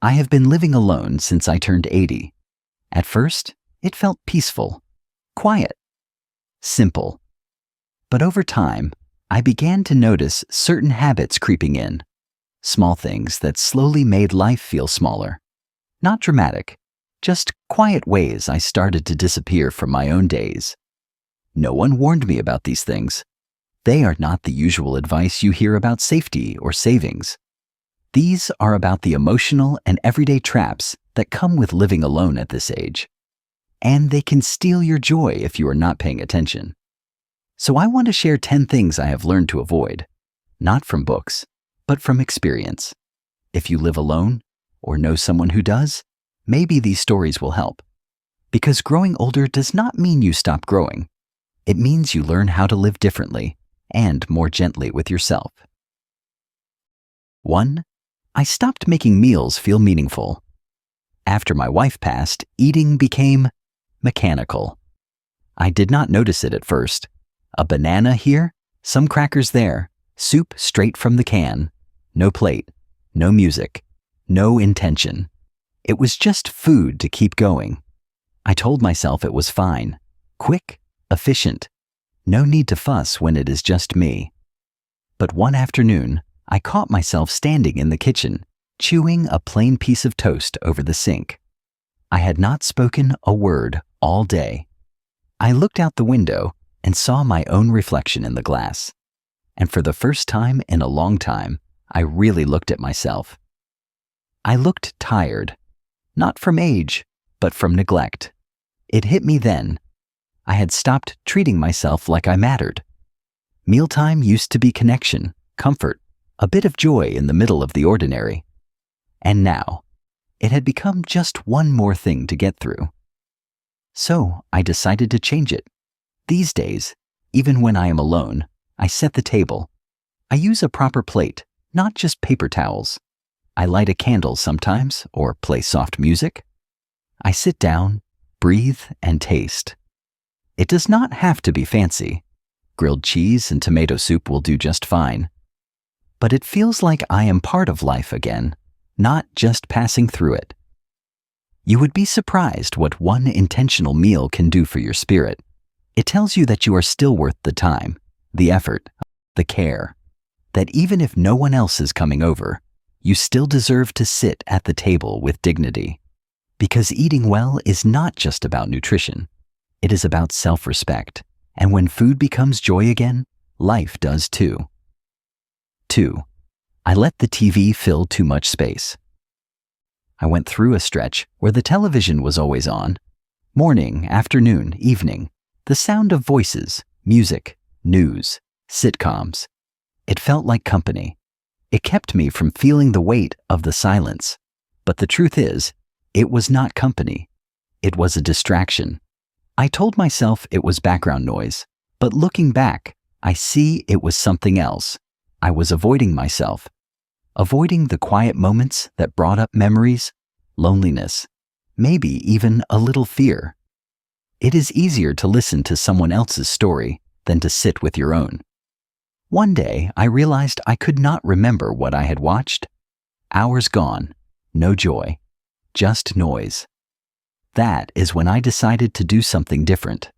I have been living alone since I turned 80. At first, it felt peaceful, quiet, simple. But over time, I began to notice certain habits creeping in, small things that slowly made life feel smaller. Not dramatic, just quiet ways I started to disappear from my own days. No one warned me about these things. They are not the usual advice you hear about safety or savings. These are about the emotional and everyday traps that come with living alone at this age. And they can steal your joy if you are not paying attention. So I want to share 10 things I have learned to avoid, not from books, but from experience. If you live alone or know someone who does, maybe these stories will help. Because growing older does not mean you stop growing. It means you learn how to live differently and more gently with yourself. 1. I stopped making meals feel meaningful. After my wife passed, eating became mechanical. I did not notice it at first. A banana here, some crackers there, soup straight from the can. No plate, no music, no intention. It was just food to keep going. I told myself it was fine, quick, efficient. No need to fuss when it is just me. But one afternoon, I caught myself standing in the kitchen, chewing a plain piece of toast over the sink. I had not spoken a word all day. I looked out the window and saw my own reflection in the glass. And for the first time in a long time, I really looked at myself. I looked tired, not from age, but from neglect. It hit me then. I had stopped treating myself like I mattered. Mealtime used to be connection, comfort, a bit of joy in the middle of the ordinary. And now, it had become just one more thing to get through. So I decided to change it. These days, even when I am alone, I set the table. I use a proper plate, not just paper towels. I light a candle sometimes or play soft music. I sit down, breathe, and taste. It does not have to be fancy. Grilled cheese and tomato soup will do just fine. But it feels like I am part of life again, not just passing through it. You would be surprised what one intentional meal can do for your spirit. It tells you that you are still worth the time, the effort, the care, that even if no one else is coming over, you still deserve to sit at the table with dignity. Because eating well is not just about nutrition. It is about self-respect. And when food becomes joy again, life does too. 2. I let the TV fill too much space. I went through a stretch where the television was always on. Morning, afternoon, evening. The sound of voices, music, news, sitcoms. It felt like company. It kept me from feeling the weight of the silence. But the truth is, it was not company. It was a distraction. I told myself it was background noise, but looking back, I see it was something else. I was avoiding myself, avoiding the quiet moments that brought up memories, loneliness, maybe even a little fear. It is easier to listen to someone else's story than to sit with your own. One day, I realized I could not remember what I had watched. Hours gone, no joy, just noise. That is when I decided to do something different.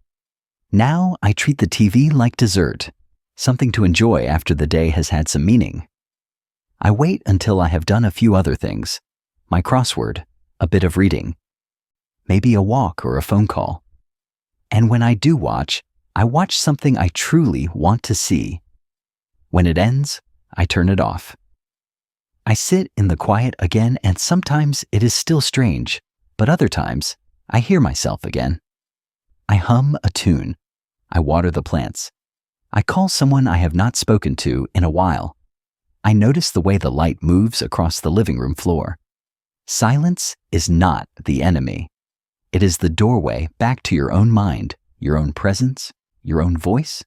Now I treat the TV like dessert, something to enjoy after the day has had some meaning. I wait until I have done a few other things, my crossword, a bit of reading, maybe a walk or a phone call. And when I do watch, I watch something I truly want to see. When it ends, I turn it off. I sit in the quiet again, and sometimes it is still strange, but other times I hear myself again. I hum a tune. I water the plants. I call someone I have not spoken to in a while. I notice the way the light moves across the living room floor. Silence is not the enemy. It is the doorway back to your own mind, your own presence, your own voice.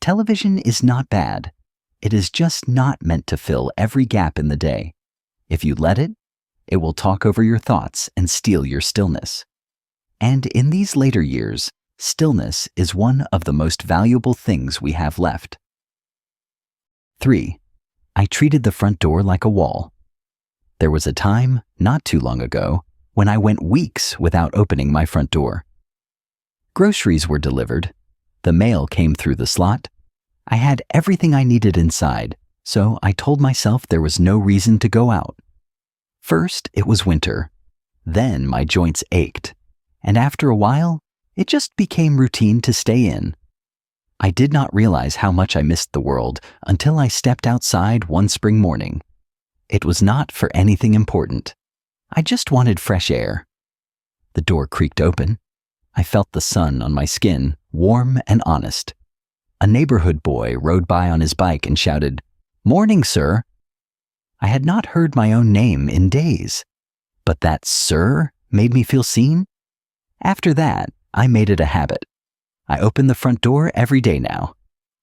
Television is not bad. It is just not meant to fill every gap in the day. If you let it, it will talk over your thoughts and steal your stillness. And in these later years, stillness is one of the most valuable things we have left. 3. I treated the front door like a wall. There was a time, not too long ago, when I went weeks without opening my front door. Groceries were delivered. The mail came through the slot. I had everything I needed inside, so I told myself there was no reason to go out. First, it was winter. Then my joints ached. And after a while, it just became routine to stay in. I did not realize how much I missed the world until I stepped outside one spring morning. It was not for anything important. I just wanted fresh air. The door creaked open. I felt the sun on my skin, warm and honest. A neighborhood boy rode by on his bike and shouted, "Morning, sir." I had not heard my own name in days, but that "sir" made me feel seen. After that, I made it a habit. I open the front door every day now.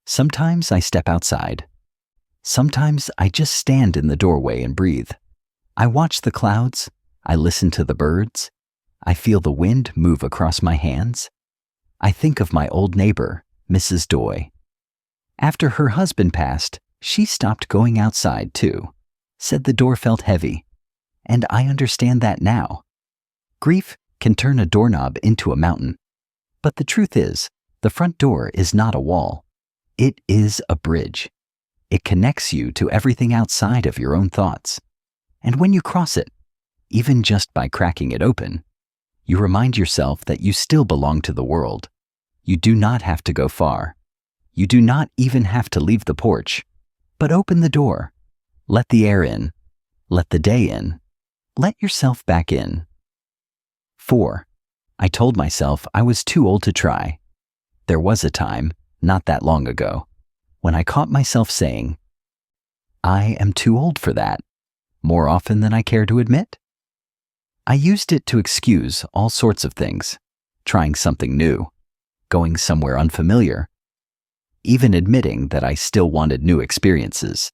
Sometimes I step outside. Sometimes I just stand in the doorway and breathe. I watch the clouds. I listen to the birds. I feel the wind move across my hands. I think of my old neighbor, Mrs. Doy. After her husband passed, she stopped going outside too, said the door felt heavy. And I understand that now. Grief can turn a doorknob into a mountain. But the truth is, the front door is not a wall. It is a bridge. It connects you to everything outside of your own thoughts. And when you cross it, even just by cracking it open, you remind yourself that you still belong to the world. You do not have to go far. You do not even have to leave the porch. But open the door. Let the air in. Let the day in. Let yourself back in. 4. I told myself I was too old to try. There was a time, not that long ago, when I caught myself saying, "I am too old for that," more often than I care to admit. I used it to excuse all sorts of things, trying something new, going somewhere unfamiliar, even admitting that I still wanted new experiences.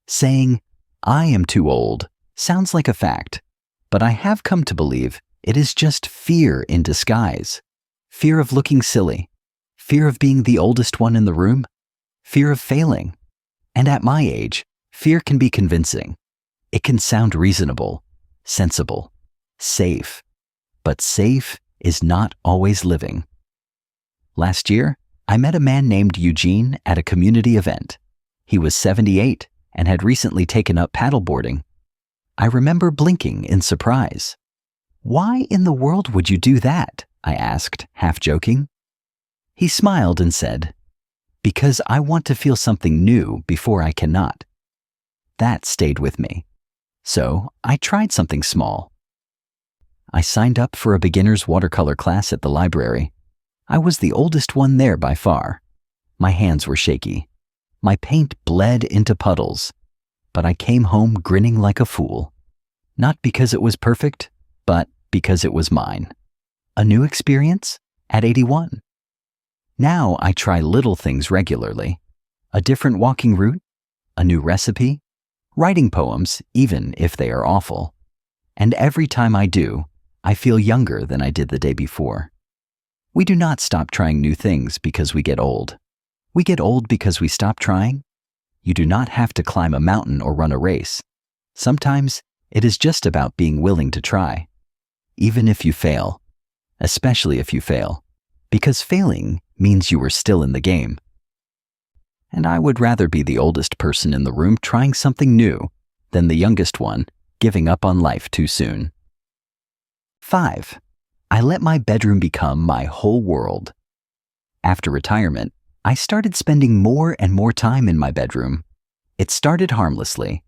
Saying, "I am too old," sounds like a fact, but I have come to believe it is just fear in disguise. Fear of looking silly, fear of being the oldest one in the room, fear of failing. And at my age, fear can be convincing. It can sound reasonable, sensible, safe. But safe is not always living. Last year, I met a man named Eugene at a community event. He was 78 and had recently taken up paddleboarding. I remember blinking in surprise. "Why in the world would you do that?" I asked, half joking. He smiled and said, "Because I want to feel something new before I cannot." That stayed with me. So I tried something small. I signed up for a beginner's watercolor class at the library. I was the oldest one there by far. My hands were shaky. My paint bled into puddles. But I came home grinning like a fool. Not because it was perfect, but because it was mine. A new experience at 81. Now I try little things regularly. A different walking route, a new recipe, writing poems even if they are awful. And every time I do, I feel younger than I did the day before. We do not stop trying new things because we get old. We get old because we stop trying. You do not have to climb a mountain or run a race. Sometimes it is just about being willing to try. Even if you fail, especially if you fail, because failing means you were still in the game. And I would rather be the oldest person in the room trying something new than the youngest one giving up on life too soon. 5. I let my bedroom become my whole world. After retirement, I started spending more and more time in my bedroom. It started harmlessly.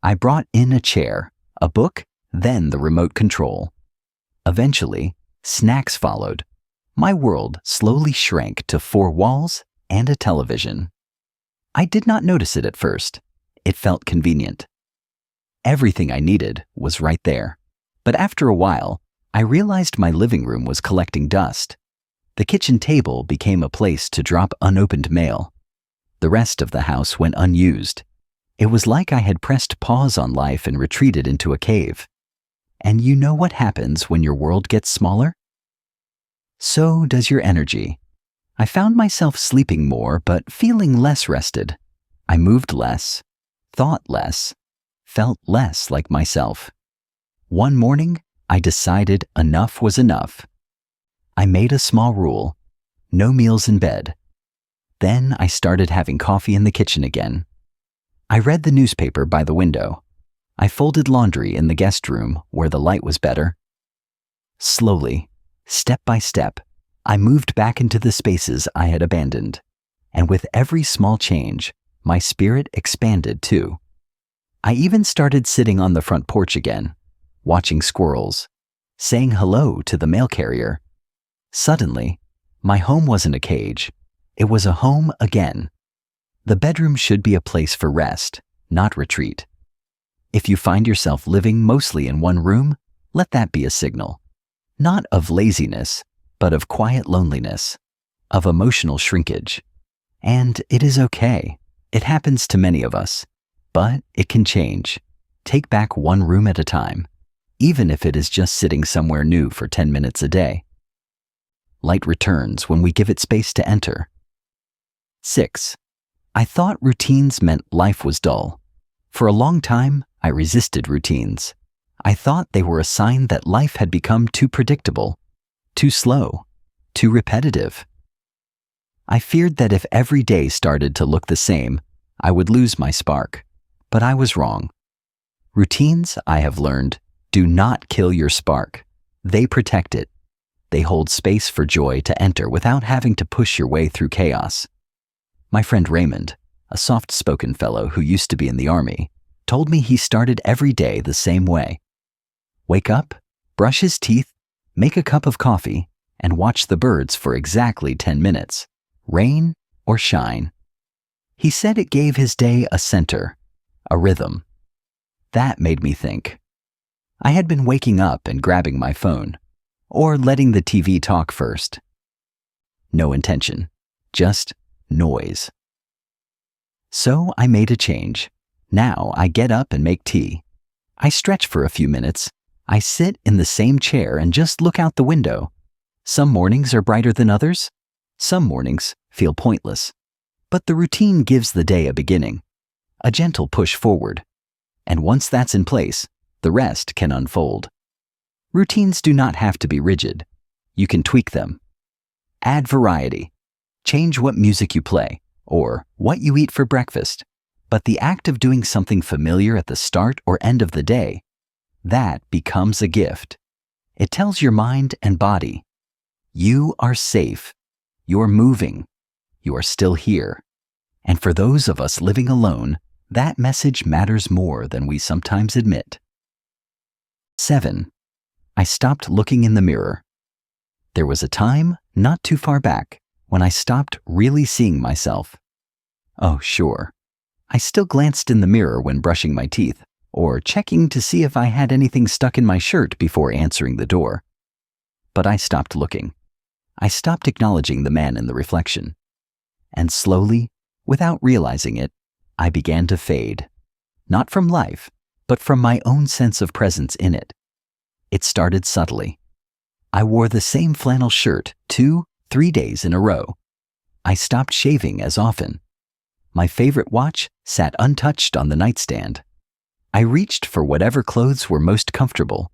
I brought in a chair, a book, then the remote control. Eventually, snacks followed. My world slowly shrank to 4 walls and a television. I did not notice it at first. It felt convenient. Everything I needed was right there. But after a while, I realized my living room was collecting dust. The kitchen table became a place to drop unopened mail. The rest of the house went unused. It was like I had pressed pause on life and retreated into a cave. And you know what happens when your world gets smaller? So does your energy. I found myself sleeping more but feeling less rested. I moved less, thought less, felt less like myself. One morning, I decided enough was enough. I made a small rule: no meals in bed. Then I started having coffee in the kitchen again. I read the newspaper by the window. I folded laundry in the guest room where the light was better. Slowly, step by step, I moved back into the spaces I had abandoned. And with every small change, my spirit expanded too. I even started sitting on the front porch again, watching squirrels, saying hello to the mail carrier. Suddenly, my home wasn't a cage. It was a home again. The bedroom should be a place for rest, not retreat. If you find yourself living mostly in one room, let that be a signal. Not of laziness, but of quiet loneliness, of emotional shrinkage. And it is okay. It happens to many of us. But it can change. Take back one room at a time, even if it is just sitting somewhere new for 10 minutes a day. Light returns when we give it space to enter. 6. I thought routines meant life was dull. For a long time, I resisted routines. I thought they were a sign that life had become too predictable, too slow, too repetitive. I feared that if every day started to look the same, I would lose my spark. But I was wrong. Routines, I have learned, do not kill your spark. They protect it. They hold space for joy to enter without having to push your way through chaos. My friend Raymond, a soft-spoken fellow who used to be in the army, told me he started every day the same way. Wake up, brush his teeth, make a cup of coffee, and watch the birds for exactly 10 minutes, rain or shine. He said it gave his day a center, a rhythm. That made me think. I had been waking up and grabbing my phone, or letting the TV talk first. No intention, just noise. So I made a change. Now I get up and make tea. I stretch for a few minutes. I sit in the same chair and just look out the window. Some mornings are brighter than others. Some mornings feel pointless. But the routine gives the day a beginning, a gentle push forward. And once that's in place, the rest can unfold. Routines do not have to be rigid. You can tweak them. Add variety. Change what music you play or what you eat for breakfast. But the act of doing something familiar at the start or end of the day, that becomes a gift. It tells your mind and body, you are safe. You're moving. You are still here. And for those of us living alone, that message matters more than we sometimes admit. 7. I stopped looking in the mirror. There was a time, not too far back, when I stopped really seeing myself. Oh, sure. I still glanced in the mirror when brushing my teeth, or checking to see if I had anything stuck in my shirt before answering the door. But I stopped looking. I stopped acknowledging the man in the reflection. And slowly, without realizing it, I began to fade. Not from life, but from my own sense of presence in it. It started subtly. I wore the same flannel shirt 2-3 days in a row. I stopped shaving as often. My favorite watch sat untouched on the nightstand. I reached for whatever clothes were most comfortable,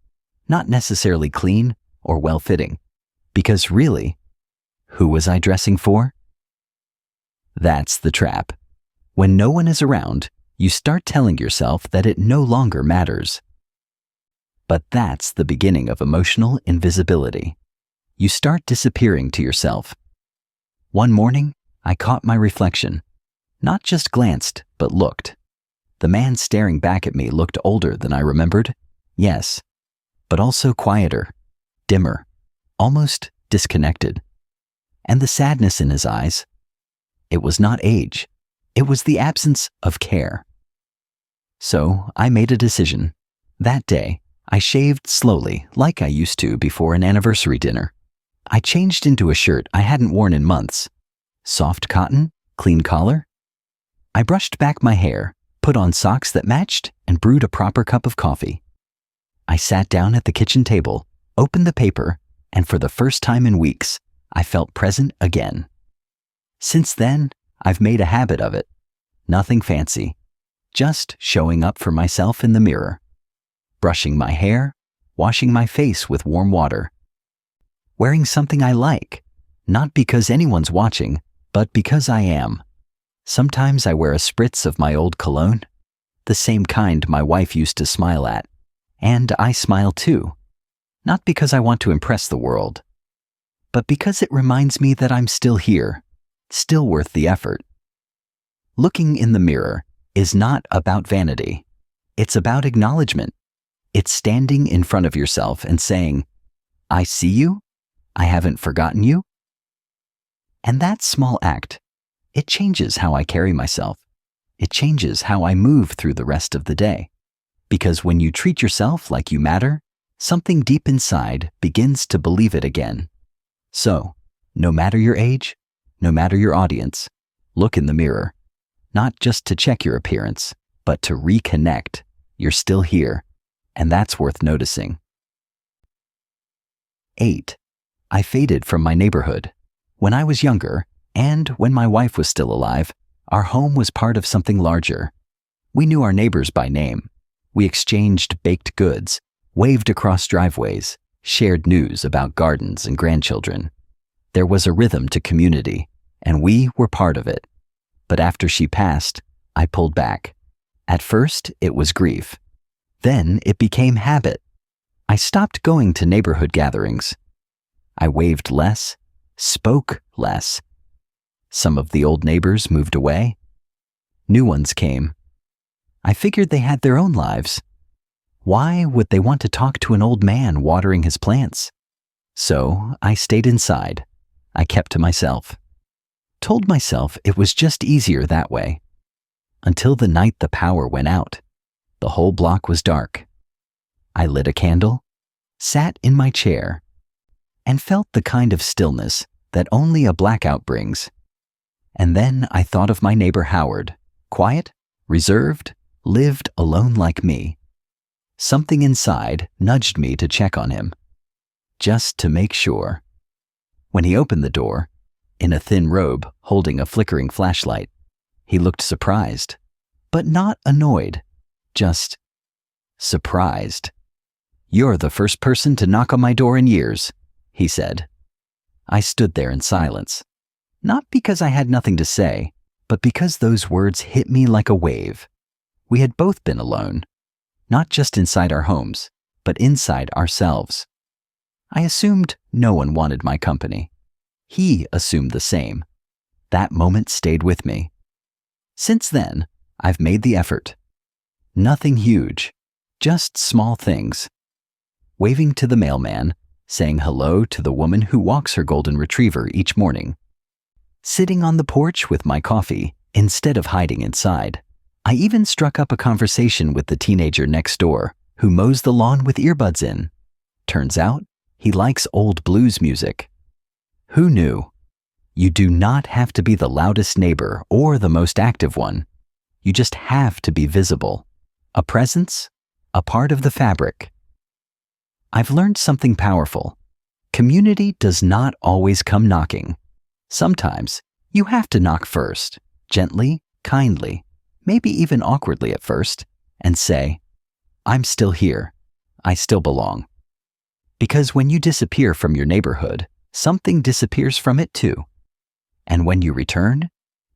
not necessarily clean or well-fitting. Because really, who was I dressing for? That's the trap. When no one is around, you start telling yourself that it no longer matters. But that's the beginning of emotional invisibility. You start disappearing to yourself. One morning, I caught my reflection. Not just glanced, but looked. The man staring back at me looked older than I remembered, yes, but also quieter, dimmer, almost disconnected. And the sadness in his eyes, it was not age, it was the absence of care. So I made a decision. That day, I shaved slowly, like I used to before an anniversary dinner. I changed into a shirt I hadn't worn in months. Soft cotton, clean collar. I brushed back my hair, put on socks that matched, and brewed a proper cup of coffee. I sat down at the kitchen table, opened the paper, and for the first time in weeks, I felt present again. Since then, I've made a habit of it. Nothing fancy, just showing up for myself in the mirror, brushing my hair, washing my face with warm water, wearing something I like, not because anyone's watching, but because I am. Sometimes I wear a spritz of my old cologne, the same kind my wife used to smile at, and I smile too, not because I want to impress the world, but because it reminds me that I'm still here, still worth the effort. Looking in the mirror is not about vanity. It's about acknowledgement. It's standing in front of yourself and saying, I see you, I haven't forgotten you. And that small act, it changes how I carry myself. It changes how I move through the rest of the day. Because when you treat yourself like you matter, something deep inside begins to believe it again. So, no matter your age, no matter your audience, look in the mirror, not just to check your appearance, but to reconnect. You're still here, and that's worth noticing. 8. I faded from my neighborhood. When I was younger, and when my wife was still alive, our home was part of something larger. We knew our neighbors by name. We exchanged baked goods, waved across driveways, shared news about gardens and grandchildren. There was a rhythm to community, and we were part of it. But after she passed, I pulled back. At first, it was grief. Then it became habit. I stopped going to neighborhood gatherings. I waved less, spoke less. Some of the old neighbors moved away. New ones came. I figured they had their own lives. Why would they want to talk to an old man watering his plants? So I stayed inside. I kept to myself. Told myself it was just easier that way. Until the night the power went out. The whole block was dark. I lit a candle, sat in my chair, and felt the kind of stillness that only a blackout brings. And then I thought of my neighbor Howard, quiet, reserved, lived alone like me. Something inside nudged me to check on him, just to make sure. When he opened the door, in a thin robe holding a flickering flashlight, he looked surprised, but not annoyed, just surprised. "You're the first person to knock on my door in years," he said. I stood there in silence, not because I had nothing to say, but because those words hit me like a wave. We had both been alone, not just inside our homes, but inside ourselves. I assumed no one wanted my company. He assumed the same. That moment stayed with me. Since then, I've made the effort. Nothing huge, just small things. Waving to the mailman, saying hello to the woman who walks her golden retriever each morning. Sitting on the porch with my coffee instead of hiding inside. I even struck up a conversation with the teenager next door who mows the lawn with earbuds in. Turns out, he likes old blues music. Who knew? You do not have to be the loudest neighbor or the most active one. You just have to be visible. A presence, a part of the fabric. I've learned something powerful. Community does not always come knocking. Sometimes you have to knock first, gently, kindly, maybe even awkwardly at first, and say, "I'm still here. I still belong." Because when you disappear from your neighborhood, something disappears from it too. And when you return,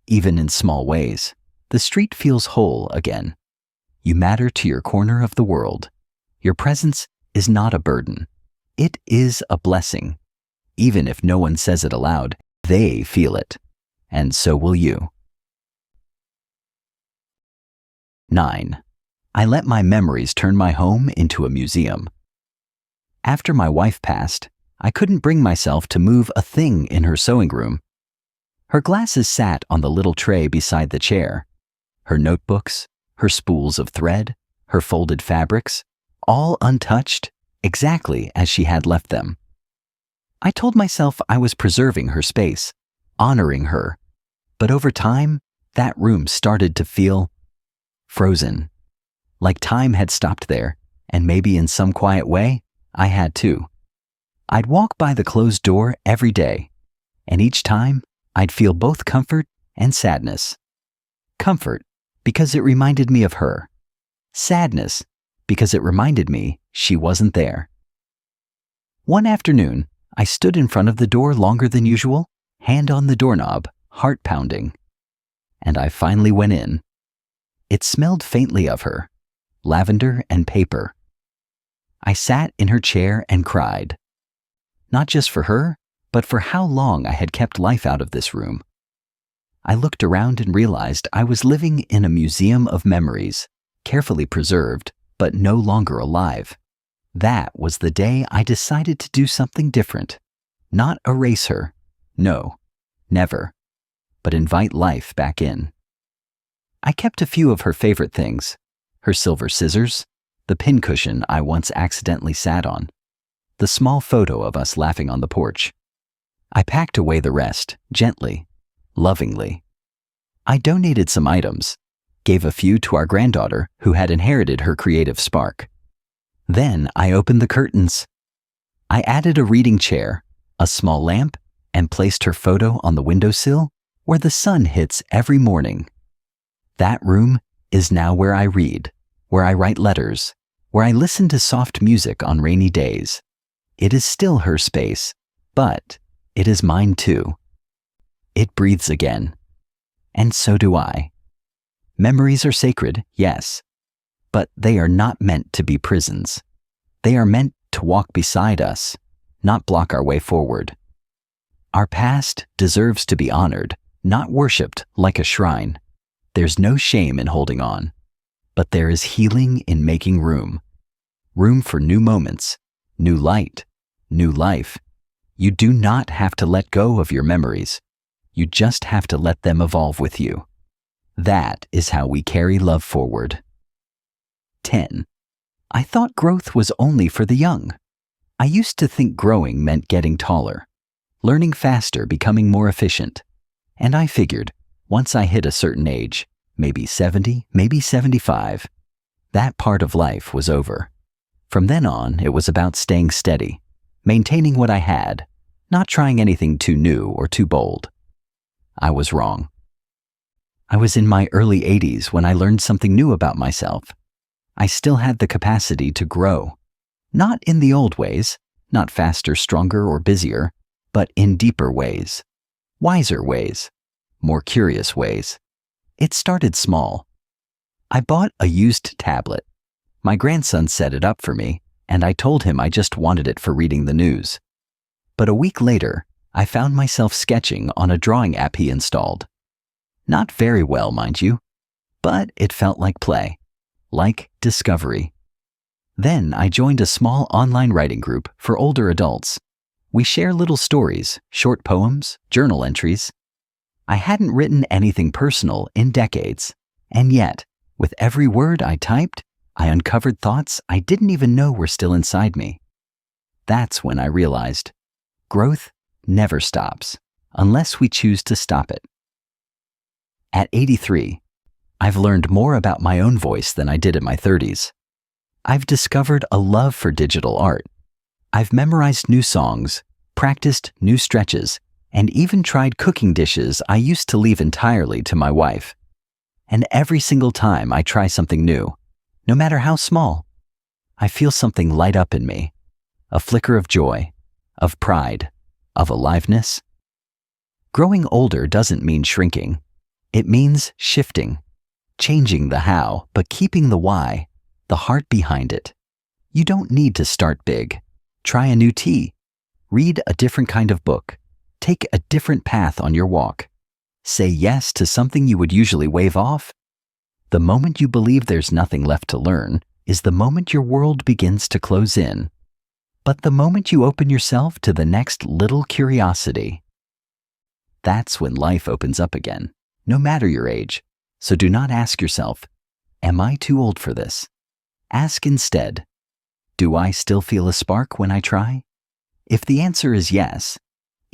even in small ways, the street feels whole again. You matter to your corner of the world. Your presence is not a burden. It is a blessing. Even if no one says it aloud, they feel it. And so will you. 9. I let my memories turn my home into a museum. After my wife passed, I couldn't bring myself to move a thing in her sewing room. Her glasses sat on the little tray beside the chair. Her notebooks, her spools of thread, her folded fabrics, all untouched, exactly as she had left them. I told myself I was preserving her space, honoring her, but over time, that room started to feel frozen. Like time had stopped there, and maybe in some quiet way, I had too. I'd walk by the closed door every day, and each time, I'd feel both comfort and sadness. Comfort, because it reminded me of her. Sadness, because it reminded me she wasn't there. One afternoon, I stood in front of the door longer than usual, hand on the doorknob, heart pounding. And I finally went in. It smelled faintly of her, lavender and paper. I sat in her chair and cried. Not just for her, but for how long I had kept life out of this room. I looked around and realized I was living in a museum of memories, carefully preserved, but no longer alive. That was the day I decided to do something different. Not erase her. No, never. But invite life back in. I kept a few of her favorite things. Her silver scissors, the pincushion I once accidentally sat on, the small photo of us laughing on the porch. I packed away the rest, gently, lovingly. I donated some items, gave a few to our granddaughter who had inherited her creative spark. Then I opened the curtains. I added a reading chair, a small lamp, and placed her photo on the windowsill where the sun hits every morning. That room is now where I read, where I write letters, where I listen to soft music on rainy days. It is still her space, but it is mine too. It breathes again. And so do I. Memories are sacred, yes, but they are not meant to be prisons. They are meant to walk beside us, not block our way forward. Our past deserves to be honored, not worshipped like a shrine. There's no shame in holding on, but there is healing in making room. Room for new moments, new light, new life. You do not have to let go of your memories. You just have to let them evolve with you. That is how we carry love forward. 10. I thought growth was only for the young. I used to think growing meant getting taller, learning faster, becoming more efficient. And I figured, once I hit a certain age, maybe 70, maybe 75, that part of life was over. From then on, it was about staying steady, maintaining what I had, not trying anything too new or too bold. I was wrong. I was in my early 80s when I learned something new about myself. I still had the capacity to grow. Not in the old ways, not faster, stronger, or busier, but in deeper ways, wiser ways, more curious ways. It started small. I bought a used tablet. My grandson set it up for me, and I told him I just wanted it for reading the news. But a week later, I found myself sketching on a drawing app he installed. Not very well, mind you, but it felt like play, like discovery. Then I joined a small online writing group for older adults. We share little stories, short poems, journal entries. I hadn't written anything personal in decades, and yet, with every word I typed, I uncovered thoughts I didn't even know were still inside me. That's when I realized, growth never stops, unless we choose to stop it. At 83, I've learned more about my own voice than I did in my 30s. I've discovered a love for digital art. I've memorized new songs, practiced new stretches, and even tried cooking dishes I used to leave entirely to my wife. And every single time I try something new, no matter how small, I feel something light up in me, a flicker of joy, of pride, of aliveness. Growing older doesn't mean shrinking. It means shifting, changing the how, but keeping the why, the heart behind it. You don't need to start big. Try a new tea. Read a different kind of book. Take a different path on your walk. Say yes to something you would usually wave off. The moment you believe there's nothing left to learn is the moment your world begins to close in. But the moment you open yourself to the next little curiosity, that's when life opens up again, no matter your age. So do not ask yourself, am I too old for this? Ask instead, do I still feel a spark when I try? If the answer is yes,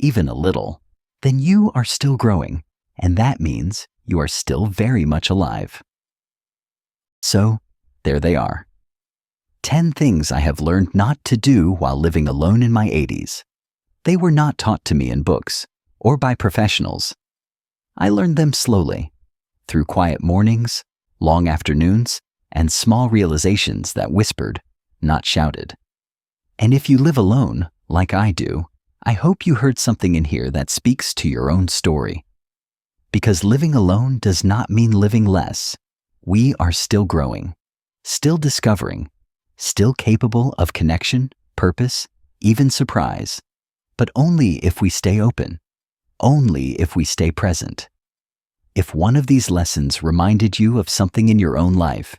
even a little, then you are still growing, and that means you are still very much alive. So, there they are. 10 things I have learned not to do while living alone in my 80s. They were not taught to me in books or by professionals. I learned them slowly, through quiet mornings, long afternoons, and small realizations that whispered, not shouted. And if you live alone, like I do, I hope you heard something in here that speaks to your own story. Because living alone does not mean living less. We are still growing, still discovering, still capable of connection, purpose, even surprise. But only if we stay open, only if we stay present. If one of these lessons reminded you of something in your own life,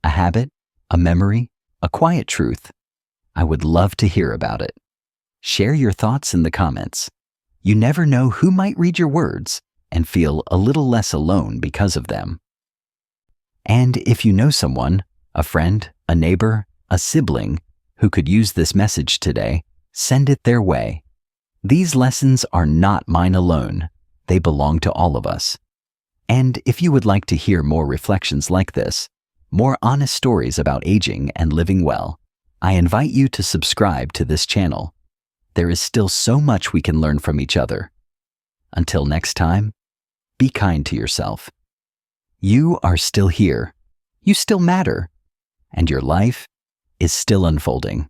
a habit, a memory, a quiet truth, I would love to hear about it. Share your thoughts in the comments. You never know who might read your words and feel a little less alone because of them. And if you know someone, a friend, a neighbor, a sibling, who could use this message today, send it their way. These lessons are not mine alone. They belong to all of us. And if you would like to hear more reflections like this, more honest stories about aging and living well, I invite you to subscribe to this channel. There is still so much we can learn from each other. Until next time, be kind to yourself. You are still here. You still matter. And your life is still unfolding.